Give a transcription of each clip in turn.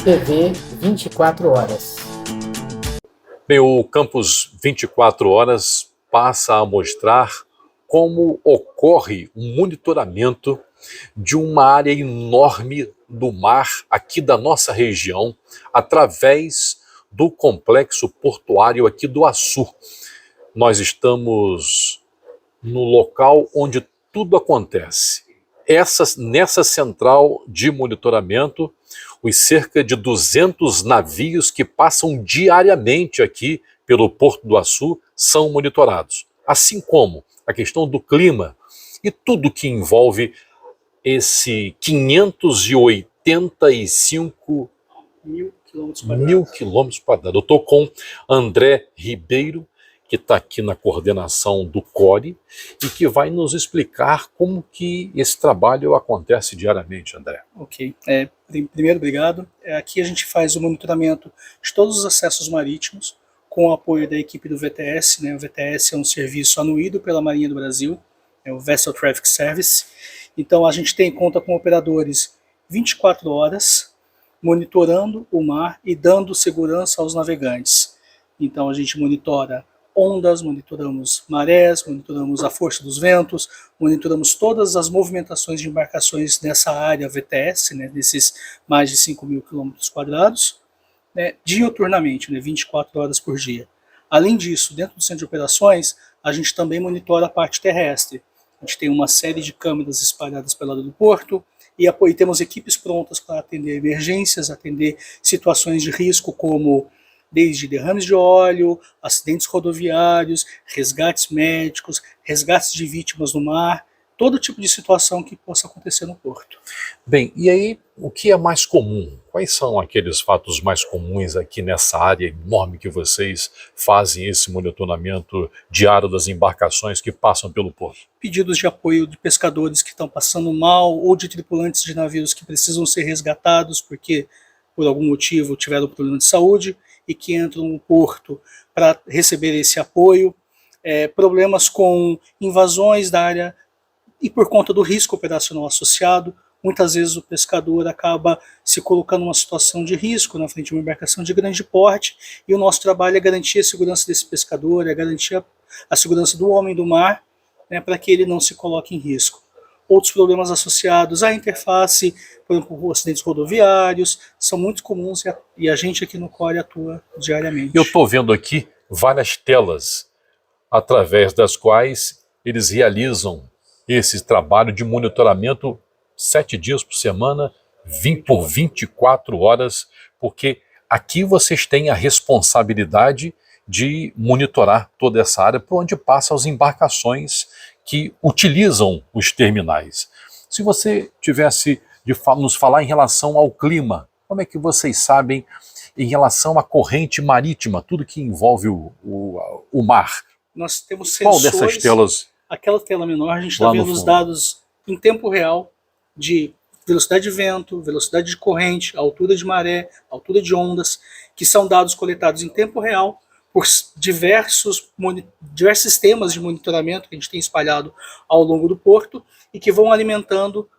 TV 24 horas. Bem, o Campus 24 horas passa a mostrar como ocorre um monitoramento de uma área enorme do mar aqui da nossa região, através do complexo portuário aqui do Açu. Nós estamos no local onde tudo acontece. Nessa central de monitoramento, os cerca de 200 navios que passam diariamente aqui pelo Porto do Açu são monitorados, assim como a questão do clima e tudo que envolve esse 585 mil quilômetros quadrados. Eu estou com André Ribeiro, que está aqui na coordenação do CORE e que vai nos explicar como que esse trabalho acontece diariamente, André. Ok. Primeiro, obrigado. Aqui a gente faz o monitoramento de todos os acessos marítimos com o apoio da equipe do VTS. Né? O VTS é um serviço anuído pela Marinha do Brasil, é o Vessel Traffic Service. Então a gente conta com operadores 24 horas monitorando o mar e dando segurança aos navegantes. Então a gente monitora ondas, monitoramos marés, monitoramos a força dos ventos, monitoramos todas as movimentações de embarcações nessa área VTS, né, nesses mais de 5 mil quilômetros quadrados, né, diuturnamente, né, 24 horas por dia. Além disso, dentro do centro de operações, a gente também monitora a parte terrestre. A gente tem uma série de câmeras espalhadas pelo lado do porto e temos equipes prontas para atender emergências, atender situações de risco como desde derrames de óleo, acidentes rodoviários, resgates médicos, resgates de vítimas no mar, todo tipo de situação que possa acontecer no porto. Bem, e aí o que é mais comum? Quais são aqueles fatos mais comuns aqui nessa área enorme que vocês fazem esse monitoramento diário das embarcações que passam pelo porto? Pedidos de apoio de pescadores que estão passando mal ou de tripulantes de navios que precisam ser resgatados porque por algum motivo tiveram problema de saúde e que entram no porto para receber esse apoio, problemas com invasões da área e por conta do risco operacional associado, muitas vezes o pescador acaba se colocando numa situação de risco na frente de uma embarcação de grande porte e o nosso trabalho é garantir a segurança desse pescador, é garantir a segurança do homem do mar, né, para que ele não se coloque em risco. Outros problemas associados à interface, por exemplo, acidentes rodoviários, são muito comuns e a gente aqui no CORE atua diariamente. Eu estou vendo aqui várias telas através das quais eles realizam esse trabalho de monitoramento 7 dias por semana, 24 horas, porque aqui vocês têm a responsabilidade de monitorar toda essa área por onde passam as embarcações que utilizam os terminais. Se você tivesse de nos falar em relação ao clima, como é que vocês sabem em relação à corrente marítima, tudo que envolve o mar? Nós temos sensores. Qual dessas telas? Aquela tela menor, a gente está vendo os dados em tempo real de velocidade de vento, velocidade de corrente, altura de maré, altura de ondas, que são dados coletados em tempo real por diversos sistemas de monitoramento que a gente tem espalhado ao longo do porto e que vão alimentando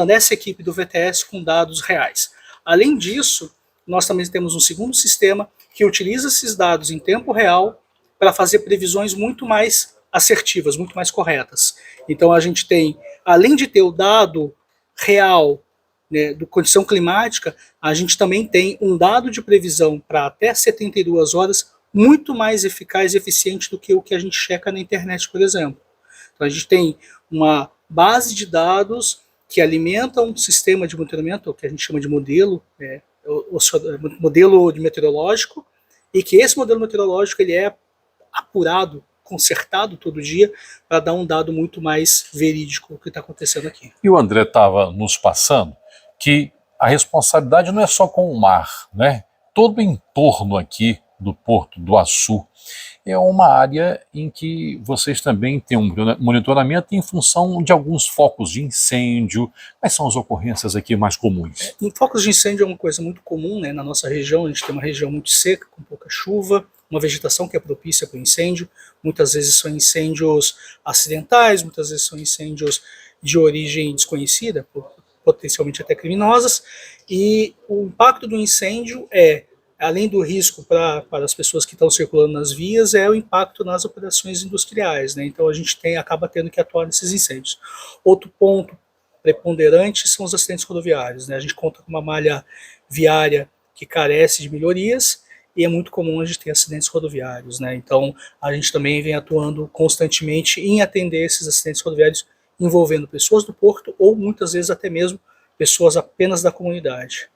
essa equipe do VTS com dados reais. Além disso, nós também temos um segundo sistema que utiliza esses dados em tempo real para fazer previsões muito mais assertivas, muito mais corretas. Então a gente tem, além de ter o dado real, né, do condição climática, a gente também tem um dado de previsão para até 72 horas muito mais eficaz e eficiente do que o que a gente checa na internet, por exemplo. Então a gente tem uma base de dados que alimenta um sistema de monitoramento, o que a gente chama de modelo, modelo meteorológico, e que esse modelo meteorológico ele é apurado, consertado todo dia para dar um dado muito mais verídico do que está acontecendo aqui. E o André estava nos passando que a responsabilidade não é só com o mar, né? Todo o entorno aqui do Porto do Açu é uma área em que vocês também têm um monitoramento em função de alguns focos de incêndio. Quais são as ocorrências aqui mais comuns? Em focos de incêndio é uma coisa muito comum, né? Na nossa região, a gente tem uma região muito seca, com pouca chuva, uma vegetação que é propícia para o incêndio. Muitas vezes são incêndios acidentais, muitas vezes são incêndios de origem desconhecida, por potencialmente até criminosas, e o impacto do incêndio além do risco para as pessoas que estão circulando nas vias, é o impacto nas operações industriais, né? Então a gente acaba tendo que atuar nesses incêndios. Outro ponto preponderante são os acidentes rodoviários, né? A gente conta com uma malha viária que carece de melhorias e é muito comum a gente ter acidentes rodoviários, né? Então a gente também vem atuando constantemente em atender esses acidentes rodoviários envolvendo pessoas do porto ou muitas vezes até mesmo pessoas apenas da comunidade.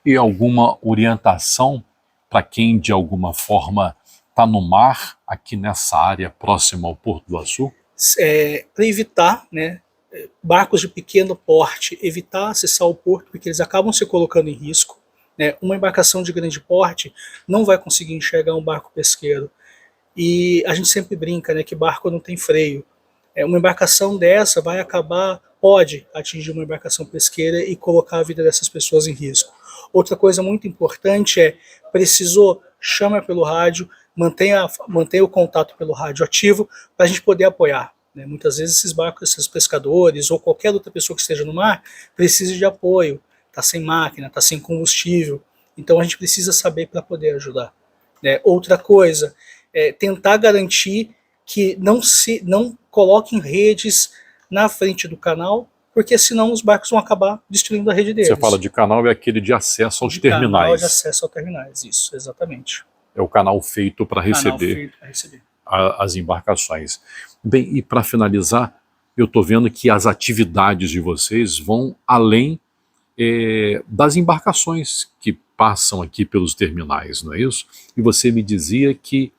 E alguma orientação para quem de alguma forma está no mar, aqui nessa área próxima ao Porto do Açu? Para evitar, né, barcos de pequeno porte, evitar acessar o porto, porque eles acabam se colocando em risco. Né? Uma embarcação de grande porte não vai conseguir enxergar um barco pesqueiro. E a gente sempre brinca, né, que barco não tem freio. Uma embarcação dessa pode atingir uma embarcação pesqueira e colocar a vida dessas pessoas em risco. Outra coisa muito importante precisou, chama pelo rádio, mantenha o contato pelo rádio ativo para a gente poder apoiar. Né? Muitas vezes esses barcos, esses pescadores ou qualquer outra pessoa que esteja no mar precisa de apoio, está sem máquina, está sem combustível, então a gente precisa saber para poder ajudar. Né? Outra coisa, tentar garantir que não coloquem redes na frente do canal, porque senão os barcos vão acabar destruindo a rede deles. Você fala de canal, é aquele de acesso aos terminais. Canal de acesso aos terminais, isso, exatamente. É o canal feito para receber as embarcações. Bem, e para finalizar, eu estou vendo que as atividades de vocês vão além das embarcações que passam aqui pelos terminais, não é isso? E você me dizia que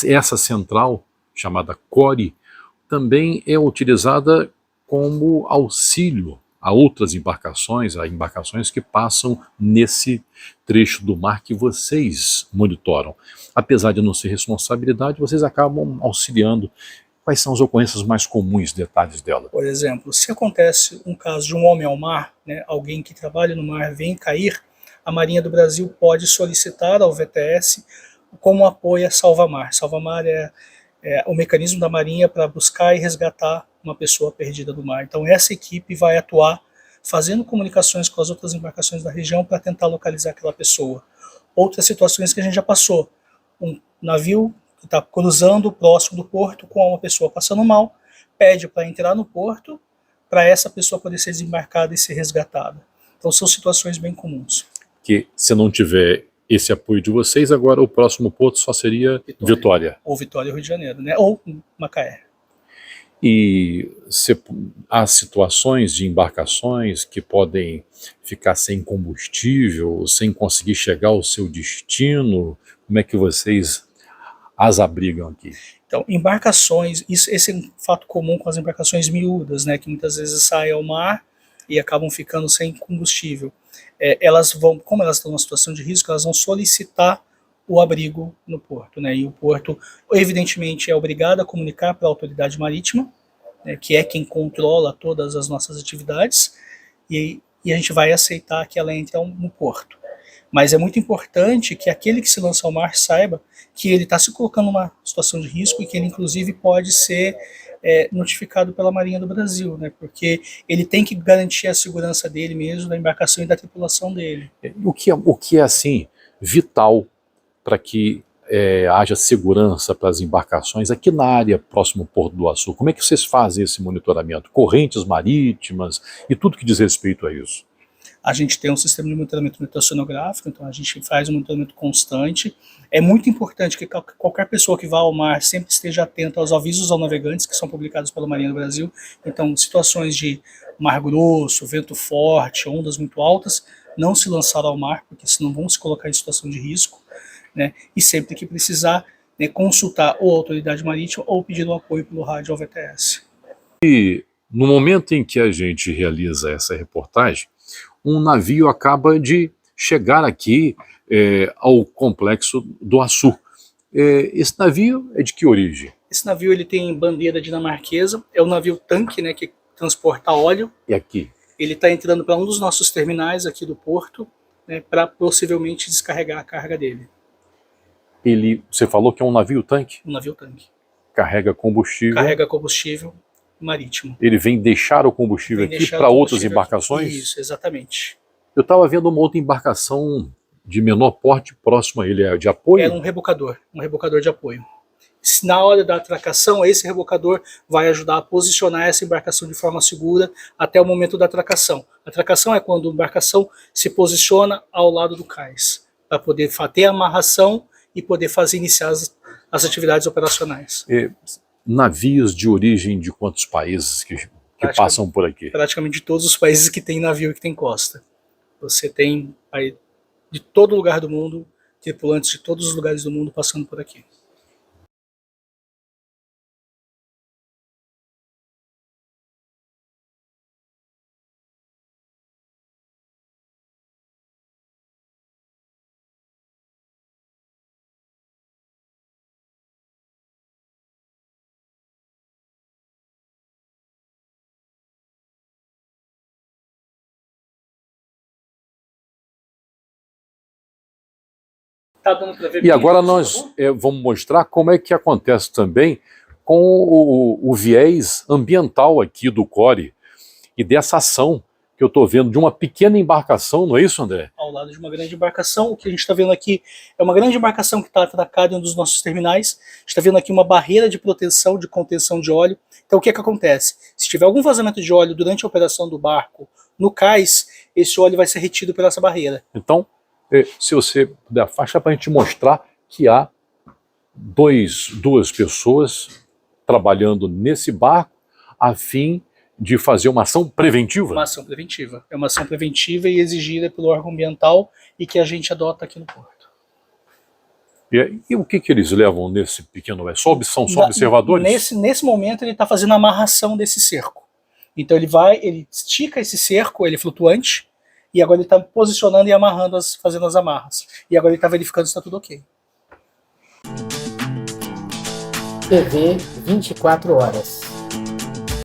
essa central, chamada CORE, também é utilizada como auxílio a outras embarcações, a embarcações que passam nesse trecho do mar que vocês monitoram. Apesar de não ser responsabilidade, vocês acabam auxiliando. Quais são as ocorrências mais comuns, detalhes dela? Por exemplo, se acontece um caso de um homem ao mar, né, alguém que trabalha no mar vem cair, a Marinha do Brasil pode solicitar ao VTS como apoio a Salva-Mar. Salva-Mar é o mecanismo da Marinha para buscar e resgatar uma pessoa perdida do mar. Então essa equipe vai atuar fazendo comunicações com as outras embarcações da região para tentar localizar aquela pessoa. Outras situações que a gente já passou, um navio que está cruzando próximo do porto com uma pessoa passando mal, pede para entrar no porto para essa pessoa poder ser desembarcada e ser resgatada. Então são situações bem comuns. Que se não tiver esse apoio de vocês, agora o próximo porto só seria Vitória. Ou Vitória, Rio de Janeiro, né? Ou Macaé. E há situações de embarcações que podem ficar sem combustível, sem conseguir chegar ao seu destino. Como é que vocês as abrigam aqui? Então, embarcações, esse é um fato comum com as embarcações miúdas, né? Que muitas vezes saem ao mar e acabam ficando sem combustível. Como elas estão numa situação de risco, elas vão solicitar o abrigo no porto, né? E o porto, evidentemente, é obrigado a comunicar para a autoridade marítima, né, que é quem controla todas as nossas atividades, e a gente vai aceitar que ela entre no porto. Mas é muito importante que aquele que se lança ao mar saiba que ele está se colocando numa situação de risco e que ele, inclusive, pode ser notificado pela Marinha do Brasil, né? Porque ele tem que garantir a segurança dele mesmo, da embarcação e da tripulação dele. O que é assim, vital para que haja segurança para as embarcações aqui na área próximo ao Porto do Açu? Como é que vocês fazem esse monitoramento? Correntes marítimas e tudo que diz respeito a isso? A gente tem um sistema de monitoramento ultrassonográfico, então a gente faz um monitoramento constante. É muito importante que qualquer pessoa que vá ao mar sempre esteja atento aos avisos aos navegantes que são publicados pela Marinha do Brasil. Então, situações de mar grosso, vento forte, ondas muito altas, não se lançar ao mar, porque senão vão se colocar em situação de risco. Né? E sempre que precisar, né, consultar ou a autoridade marítima ou pedir o apoio pelo rádio ao VTS. E no momento em que a gente realiza essa reportagem, um navio acaba de chegar aqui ao complexo do Açu. Esse navio é de que origem? Esse navio ele tem bandeira dinamarquesa, é um navio tanque, né, que transporta óleo. E aqui? Ele está entrando para um dos nossos terminais aqui do porto, né, para possivelmente descarregar a carga dele. Você falou que é um navio tanque? Um navio tanque. Carrega combustível. Carrega combustível. marítimo. Ele vem deixar o combustível aqui para outras embarcações? Isso, exatamente. Eu estava vendo uma outra embarcação de menor porte próximo a ele, é de apoio? É um rebocador de apoio. Na hora da atracação, esse rebocador vai ajudar a posicionar essa embarcação de forma segura até o momento da atracação. A atracação é quando a embarcação se posiciona ao lado do cais, para poder ter a amarração e poder iniciar as atividades operacionais. Navios de origem de quantos países que passam por aqui? Praticamente de todos os países que tem navio e que tem costa. Você tem de todo lugar do mundo, tripulantes de todos os lugares do mundo passando por aqui. Tá dando pra ver E agora nós vamos mostrar como é que acontece também com o viés ambiental aqui do Core e dessa ação que eu estou vendo de uma pequena embarcação, não é isso, André? Ao lado de uma grande embarcação. O que a gente está vendo aqui é uma grande embarcação que está atracada em um dos nossos terminais. A gente está vendo aqui uma barreira de proteção, de contenção de óleo. Então o que acontece? Se tiver algum vazamento de óleo durante a operação do barco no cais, esse óleo vai ser retido por essa barreira. Então, se você puder afastar para a gente mostrar que há duas pessoas trabalhando nesse barco a fim de fazer uma ação preventiva? Uma ação preventiva. É uma ação preventiva e exigida pelo órgão ambiental e que a gente adota aqui no porto. E o que eles levam nesse pequeno... São só observadores? Nesse momento ele está fazendo a amarração desse cerco. Então ele estica esse cerco, ele é flutuante, e agora ele está posicionando e amarrando, fazendo as amarras. E agora ele está verificando se está tudo ok. TV 24 horas.